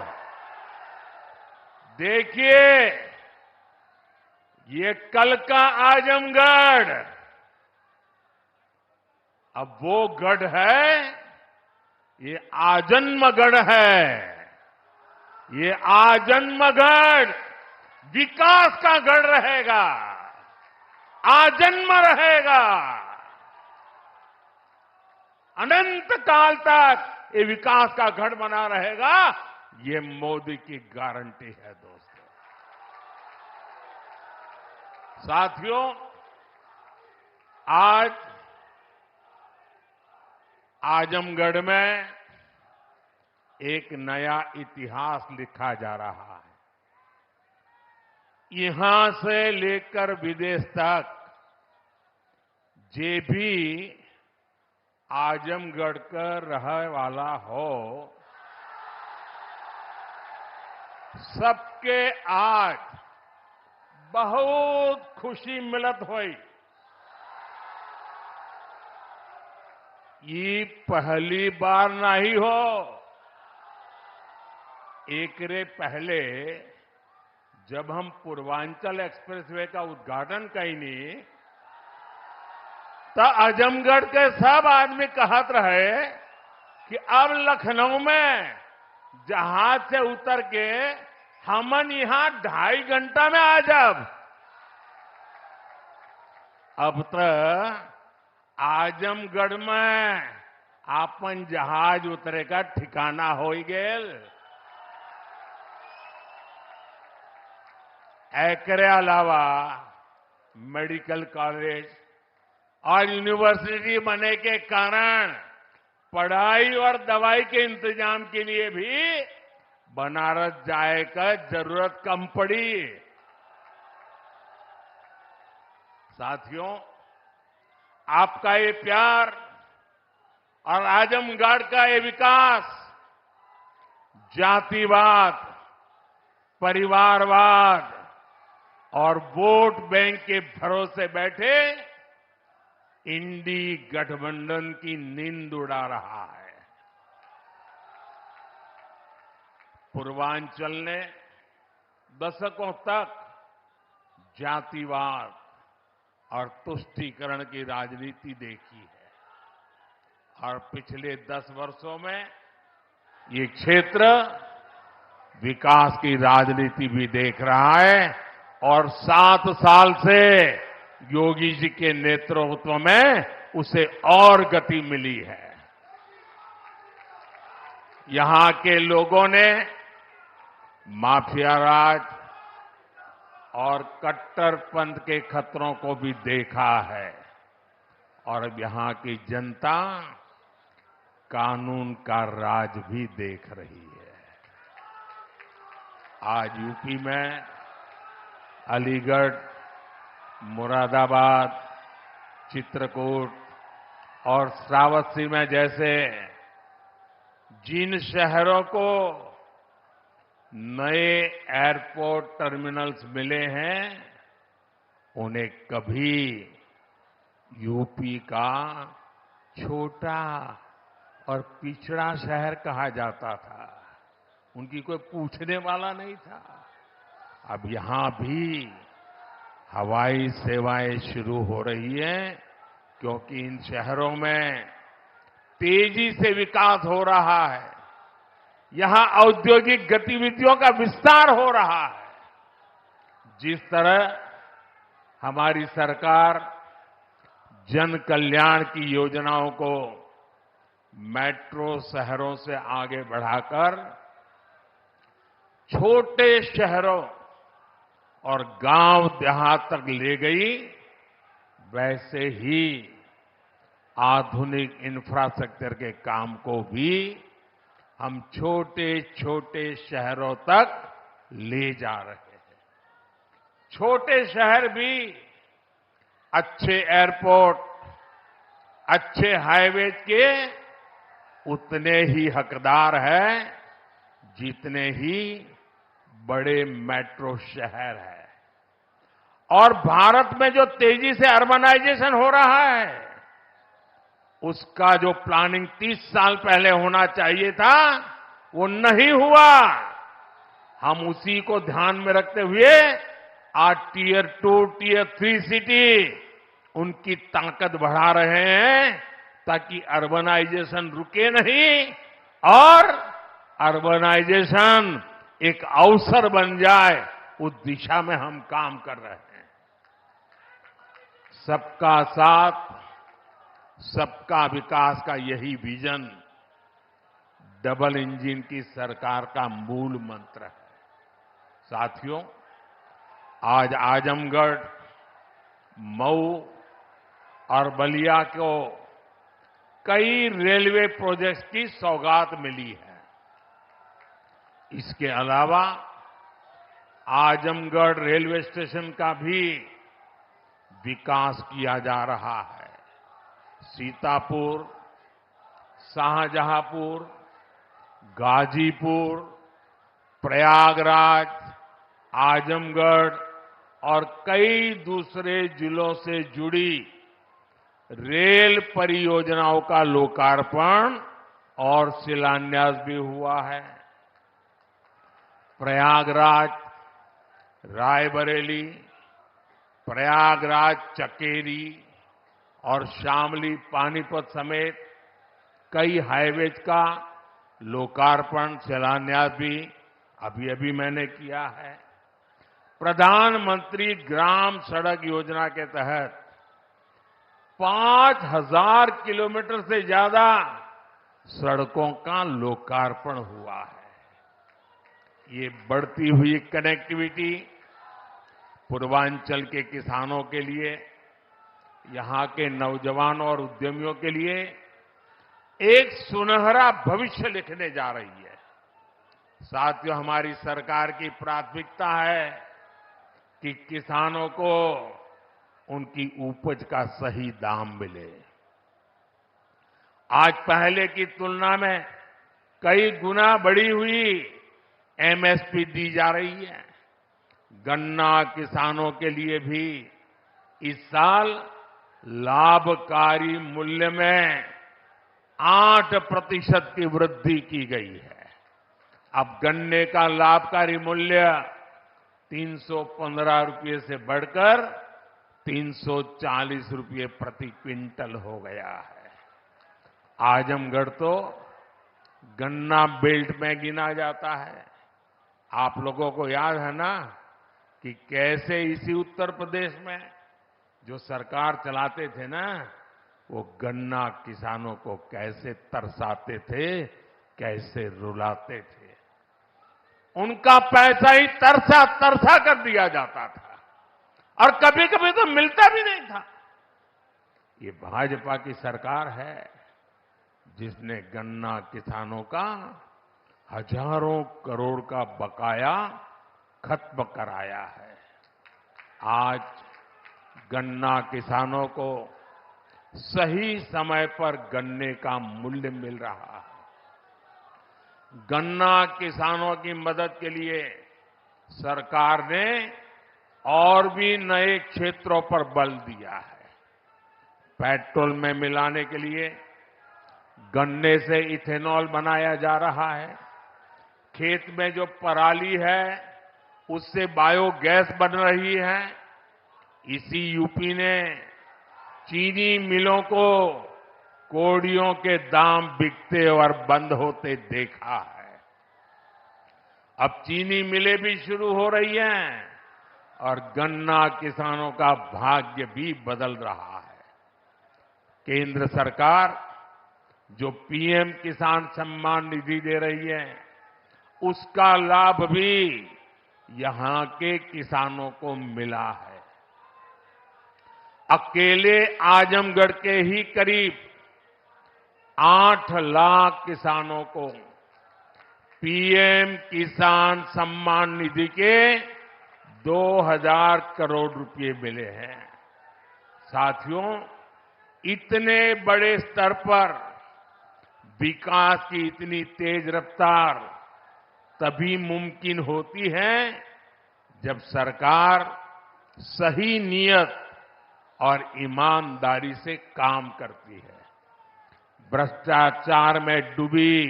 देखिए, ये कल का आजमगढ़ अब वो गढ़ है, ये आजन्मगढ़ है। ये आजन्मगढ़ विकास का गढ़ रहेगा, आजन्म रहेगा, अनंत काल तक ये विकास का गढ़ बना रहेगा। ये मोदी की गारंटी है दोस्तों। साथियों, आज आजमगढ़ में एक नया इतिहास लिखा जा रहा है। यहां से लेकर विदेश तक जे भी आजमगढ़ का रहे वाला हो, सबके आज बहुत खुशी मिलत हुई। ये पहली बार नहीं हो। एक रे पहले जब हम पूर्वांचल एक्सप्रेसवे का उद्घाटन कईनी, तो आजमगढ़ के सब आदमी कहत रहे कि अब लखनऊ में जहाज से उतर के हमन यहां 2.5 घंटा में आ जाब। अब तो आजमगढ़ में आपन जहाज उतरे का ठिकाना हो गेल। एकरे अलावा मेडिकल कॉलेज और यूनिवर्सिटी बनने के कारण पढ़ाई और दवाई के इंतजाम के लिए भी बनारस जाए का जरूरत कम पड़ी। साथियों, आपका ये प्यार और आजमगढ़ का ये विकास जातिवाद, परिवारवाद और वोट बैंक के भरोसे बैठे इंडी गठबंधन की नींद उड़ा रहा है। पूर्वांचल ने दशकों तक जातिवाद और तुष्टीकरण की राजनीति देखी है और पिछले 10 वर्षों में ये क्षेत्र विकास की राजनीति भी देख रहा है और 7 साल से योगी जी के नेतृत्व में उसे और गति मिली है। यहां के लोगों ने माफिया राज और कट्टरपंथ के खतरों को भी देखा है और अब यहां की जनता कानून का राज भी देख रही है। आज यूपी में अलीगढ़, मुरादाबाद, चित्रकूट और श्रावस्ती में जैसे जिन शहरों को नए एयरपोर्ट टर्मिनल्स मिले हैं, उन्हें कभी यूपी का छोटा और पिछड़ा शहर कहा जाता था। उनकी कोई पूछने वाला नहीं था। अब यहां भी हवाई सेवाएं शुरू हो रही हैं क्योंकि इन शहरों में तेजी से विकास हो रहा है। यहां औद्योगिक गतिविधियों का विस्तार हो रहा है। जिस तरह हमारी सरकार जन कल्याण की योजनाओं को मेट्रो शहरों से आगे बढ़ाकर छोटे शहरों और गांव देहात तक ले गई, वैसे ही आधुनिक इंफ्रास्ट्रक्चर के काम को भी हम छोटे छोटे शहरों तक ले जा रहे हैं। छोटे शहर भी अच्छे एयरपोर्ट, अच्छे हाईवे के उतने ही हकदार हैं जितने ही बड़े मेट्रो शहर हैं। और भारत में जो तेजी से अर्बनाइजेशन हो रहा है, उसका जो प्लानिंग 30 साल पहले होना चाहिए था, वो नहीं हुआ। हम उसी को ध्यान में रखते हुए आज टियर 2, टियर 3 सिटी उनकी ताकत बढ़ा रहे हैं ताकि अर्बनाइजेशन रुके नहीं और अर्बनाइजेशन एक अवसर बन जाए, उस दिशा में हम काम कर रहे हैं। सबका साथ, सबका विकास का यही विजन डबल इंजन की सरकार का मूल मंत्र है। साथियों, आज आजमगढ़, मऊ और बलिया को कई रेलवे प्रोजेक्ट्स की सौगात मिली है। इसके अलावा आजमगढ़ रेलवे स्टेशन का भी विकास किया जा रहा है। सीतापुर, शाहजहांपुर, गाजीपुर, प्रयागराज, आजमगढ़ और कई दूसरे जिलों से जुड़ी रेल परियोजनाओं का लोकार्पण और शिलान्यास भी हुआ है। प्रयागराज रायबरेली, प्रयागराज चकेरी और शामली पानीपत समेत कई हाईवेज का लोकार्पण शिलान्यास भी अभी मैंने किया है। प्रधानमंत्री ग्राम सड़क योजना के तहत 5000 किलोमीटर से ज्यादा सड़कों का लोकार्पण हुआ है। ये बढ़ती हुई कनेक्टिविटी पूर्वांचल के किसानों के लिए, यहां के नौजवानों और उद्यमियों के लिए एक सुनहरा भविष्य लिखने जा रही है। साथियों, हमारी सरकार की प्राथमिकता है कि किसानों को उनकी उपज का सही दाम मिले। आज पहले की तुलना में कई गुना बढ़ी हुई एमएसपी दी जा रही है। गन्ना किसानों के लिए भी इस साल लाभकारी मूल्य में 8% की वृद्धि की गई है। अब गन्ने का लाभकारी मूल्य 315 रुपये से बढ़कर 340 रुपये प्रति क्विंटल हो गया है। आजमगढ़ तो गन्ना बेल्ट में गिना जाता है। आप लोगों को याद है ना कि कैसे इसी उत्तर प्रदेश में जो सरकार चलाते थे ना, वो गन्ना किसानों को कैसे तरसाते थे, कैसे रुलाते थे। उनका पैसा ही तरसा तरसा कर दिया जाता था और कभी कभी तो मिलता भी नहीं था। ये भाजपा की सरकार है जिसने गन्ना किसानों का हजारों करोड़ का बकाया खत्म कराया है। आज गन्ना किसानों को सही समय पर गन्ने का मूल्य मिल रहा है। गन्ना किसानों की मदद के लिए सरकार ने और भी नए क्षेत्रों पर बल दिया है। पेट्रोल में मिलाने के लिए गन्ने से इथेनॉल बनाया जा रहा है। खेत में जो पराली है उससे बायोगैस बन रही है। इसी यूपी ने चीनी मिलों को कोड़ियों के दाम बिकते और बंद होते देखा है। अब चीनी मिलें भी शुरू हो रही हैं और गन्ना किसानों का भाग्य भी बदल रहा है। केंद्र सरकार जो पीएम किसान सम्मान निधि दे रही है, उसका लाभ भी यहां के किसानों को मिला है। अकेले आजमगढ़ के ही करीब 8 लाख किसानों को पीएम किसान सम्मान निधि के 2000 करोड़ रुपए मिले हैं। साथियों, इतने बड़े स्तर पर विकास की इतनी तेज रफ्तार तभी मुमकिन होती है जब सरकार सही नियत और ईमानदारी से काम करती है। भ्रष्टाचार में डूबी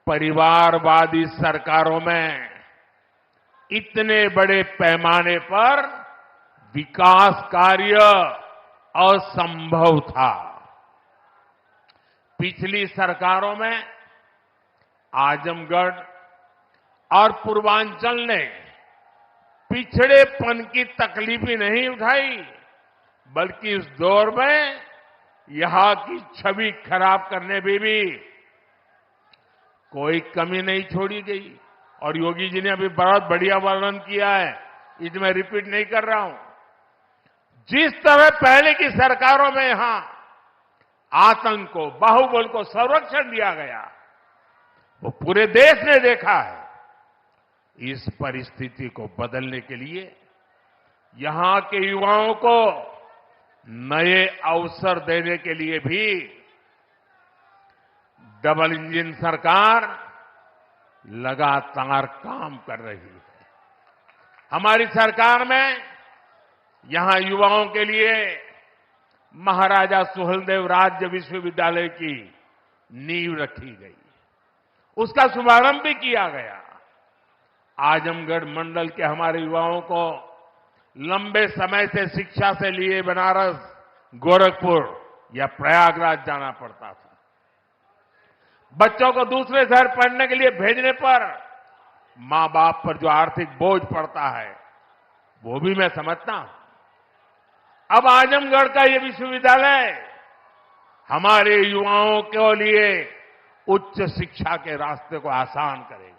परिवारवादी सरकारों में इतने बड़े पैमाने पर विकास कार्य असंभव था। पिछली सरकारों में आजमगढ़ और पूर्वांचल ने पिछड़ेपन की तकलीफ ही नहीं उठाई, बल्कि इस दौर में यहां की छवि खराब करने में भी कोई कमी नहीं छोड़ी गई। और योगी जी ने अभी बहुत बढ़िया वर्णन किया है, इसमें रिपीट नहीं कर रहा हूं। जिस तरह पहले की सरकारों में यहां आतंक को, बाहुबल को संरक्षण दिया गया, वो पूरे देश ने देखा है। इस परिस्थिति को बदलने के लिए यहां के युवाओं को नए अवसर देने के लिए भी डबल इंजन सरकार लगातार काम कर रही है। हमारी सरकार में यहां युवाओं के लिए महाराजा सुहेलदेव राज्य विश्वविद्यालय की नींव रखी गई, उसका शुभारंभ भी किया गया। आजमगढ़ मंडल के हमारे युवाओं को लंबे समय से शिक्षा से लिए बनारस, गोरखपुर या प्रयागराज जाना पड़ता था। बच्चों को दूसरे शहर पढ़ने के लिए भेजने पर मां बाप पर जो आर्थिक बोझ पड़ता है, वो भी मैं समझता हूं। अब आजमगढ़ का ये विश्वविद्यालय हमारे युवाओं के लिए उच्च शिक्षा के रास्ते को आसान करेगा।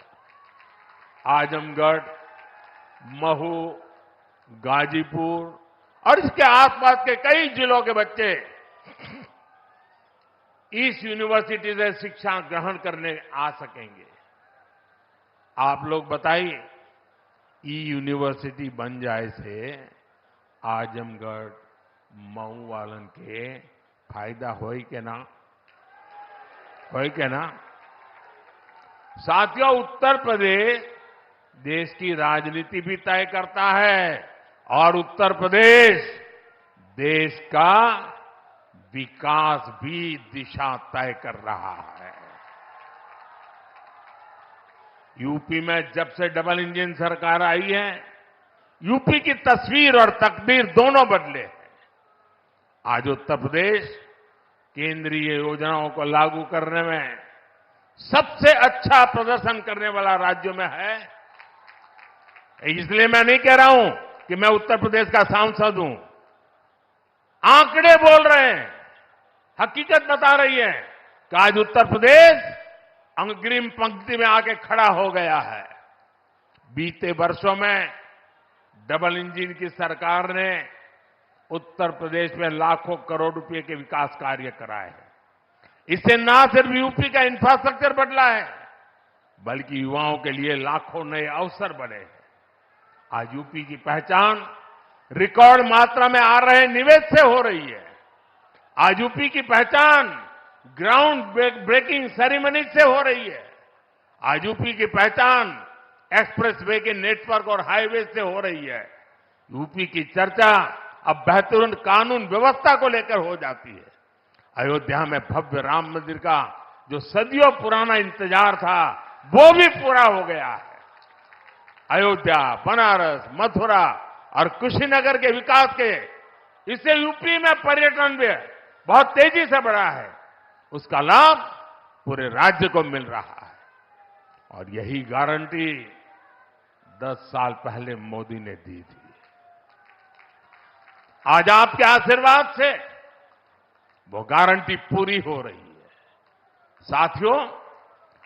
आजमगढ़, महू, गाजीपुर और इसके आसपास के कई जिलों के बच्चे इस यूनिवर्सिटी से शिक्षा ग्रहण करने आ सकेंगे। आप लोग बताइए, ई यूनिवर्सिटी बन जाए से आजमगढ़, मऊ वालन के फायदा होई के ना? होई के ना? साथियों, उत्तर प्रदेश देश की राजनीति भी तय करता है और उत्तर प्रदेश देश का विकास भी दिशा तय कर रहा है। यूपी में जब से डबल इंजन सरकार आई है, यूपी की तस्वीर और तकदीर दोनों बदले हैं। आज उत्तर प्रदेश केंद्रीय योजनाओं को लागू करने में सबसे अच्छा प्रदर्शन करने वाला राज्यों में है। इसलिए मैं नहीं कह रहा हूं कि मैं उत्तर प्रदेश का सांसद हूं। आंकड़े बोल रहे हैं, हकीकत बता रही है कि आज उत्तर प्रदेश अग्रिम पंक्ति में आके खड़ा हो गया है। बीते वर्षों में डबल इंजन की सरकार ने उत्तर प्रदेश में लाखों करोड़ रुपए के विकास कार्य कराए हैं। इससे न सिर्फ यूपी का इंफ्रास्ट्रक्चर बदला है, बल्कि युवाओं के लिए लाखों नए अवसर बने हैं। आज यूपी की पहचान रिकॉर्ड मात्रा में आ रहे निवेश से हो रही है। आज यूपी की पहचान ग्राउंड ब्रेकिंग सेरेमनी से हो रही है। आज यूपी की पहचान एक्सप्रेसवे के नेटवर्क और हाईवे से हो रही है। यूपी की चर्चा अब बेहतरीन कानून व्यवस्था को लेकर हो जाती है। अयोध्या में भव्य राम मंदिर का जो सदियों पुराना इंतजार था, वो भी पूरा हो गया है। अयोध्या, बनारस, मथुरा और कुशीनगर के विकास के, इससे यूपी में पर्यटन भी बहुत तेजी से बढ़ा है। उसका लाभ पूरे राज्य को मिल रहा है। और यही गारंटी 10 साल पहले मोदी ने दी थी। आज आपके आशीर्वाद से वो गारंटी पूरी हो रही है। साथियों,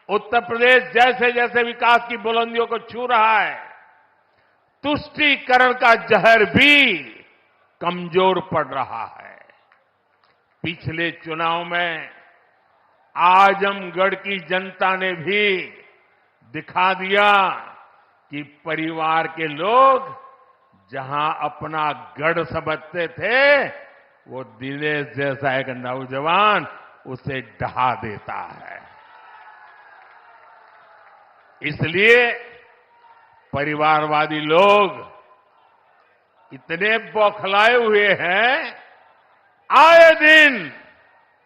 उत्तर प्रदेश जैसे जैसे विकास की बुलंदियों को छू रहा है, तुष्टीकरण का जहर भी कमजोर पड़ रहा है। पिछले चुनाव में आजमगढ़ की जनता ने भी दिखा दिया कि परिवार के लोग जहां अपना गढ़ समझते थे, वो दिनेश जैसा एक नौजवान उसे ढहा देता है। इसलिए परिवारवादी लोग इतने बौखलाए हुए हैं, आए दिन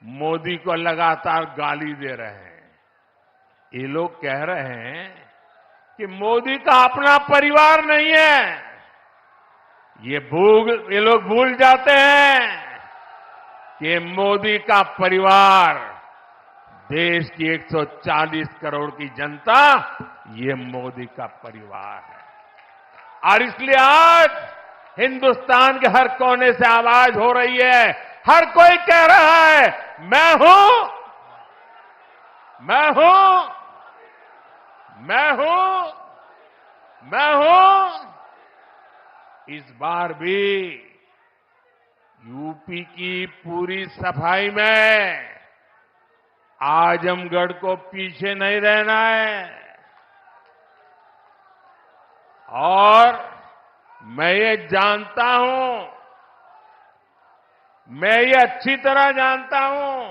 मोदी को लगातार गाली दे रहे हैं। ये लोग कह रहे हैं कि मोदी का अपना परिवार नहीं है। ये लोग भूल जाते हैं कि मोदी का परिवार देश की 140 करोड़ की जनता ये मोदी का परिवार है। और इसलिए आज हिंदुस्तान के हर कोने से आवाज हो रही है, हर कोई कह रहा है मैं हूं, मैं हूं, मैं हूं, मैं हूं। इस बार भी यूपी की पूरी सफाई में आजमगढ़ को पीछे नहीं रहना है। और मैं ये जानता हूं, मैं ये अच्छी तरह जानता हूं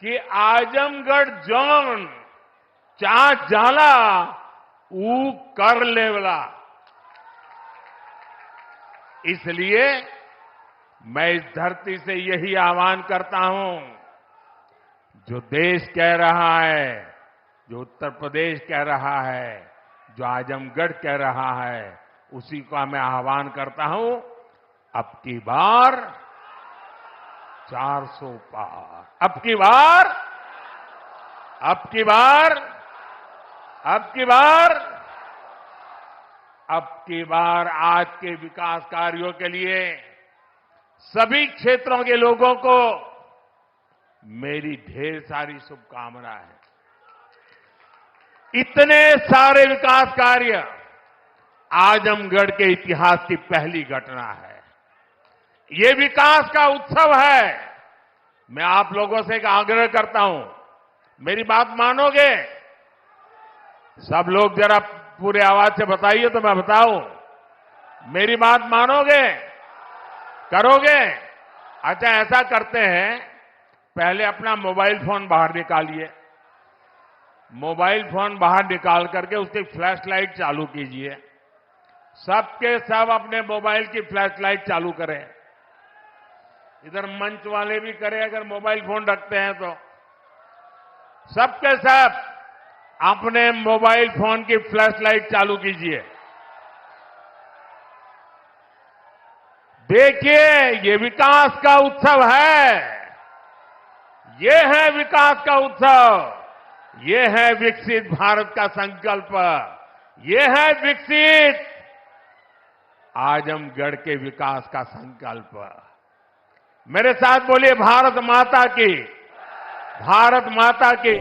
कि आजमगढ़ जोन चा जाला ऊ कर लेवला। इसलिए मैं इस धरती से यही आह्वान करता हूं, जो देश कह रहा है, जो उत्तर प्रदेश कह रहा है, जो आजमगढ़ कह रहा है, उसी का मैं आह्वान करता हूं, अब की बार 400 पार, अब की बार, अब की बार, अब की बार, अब की बार आज के विकास कार्यों के लिए सभी क्षेत्रों के लोगों को मेरी ढेर सारी शुभकामनाएं हैं। इतने सारे विकास कार्य आजमगढ़ के इतिहास की पहली घटना है। ये विकास का उत्सव है। मैं आप लोगों से एक आग्रह करता हूं, मेरी बात मानोगे? सब लोग जरा पूरे आवाज से बताइए तो मैं बताऊं। मेरी बात मानोगे? करोगे? अच्छा, ऐसा करते हैं, पहले अपना मोबाइल फोन बाहर निकालिए। मोबाइल फोन बाहर निकाल करके उसकी फ्लैश लाइट चालू कीजिए। सबके सब अपने मोबाइल की फ्लैश लाइट चालू करें। इधर मंच वाले भी करें अगर मोबाइल फोन रखते हैं तो। सबके सब अपने मोबाइल फोन की फ्लैश लाइट चालू कीजिए। देखिए, ये विकास का उत्सव है। ये है विकास का उत्सव। ये है विकसित भारत का संकल्प। ये है विकसित आजमगढ़ के विकास का संकल्प। मेरे साथ बोलिए, भारत माता की, भारत माता की।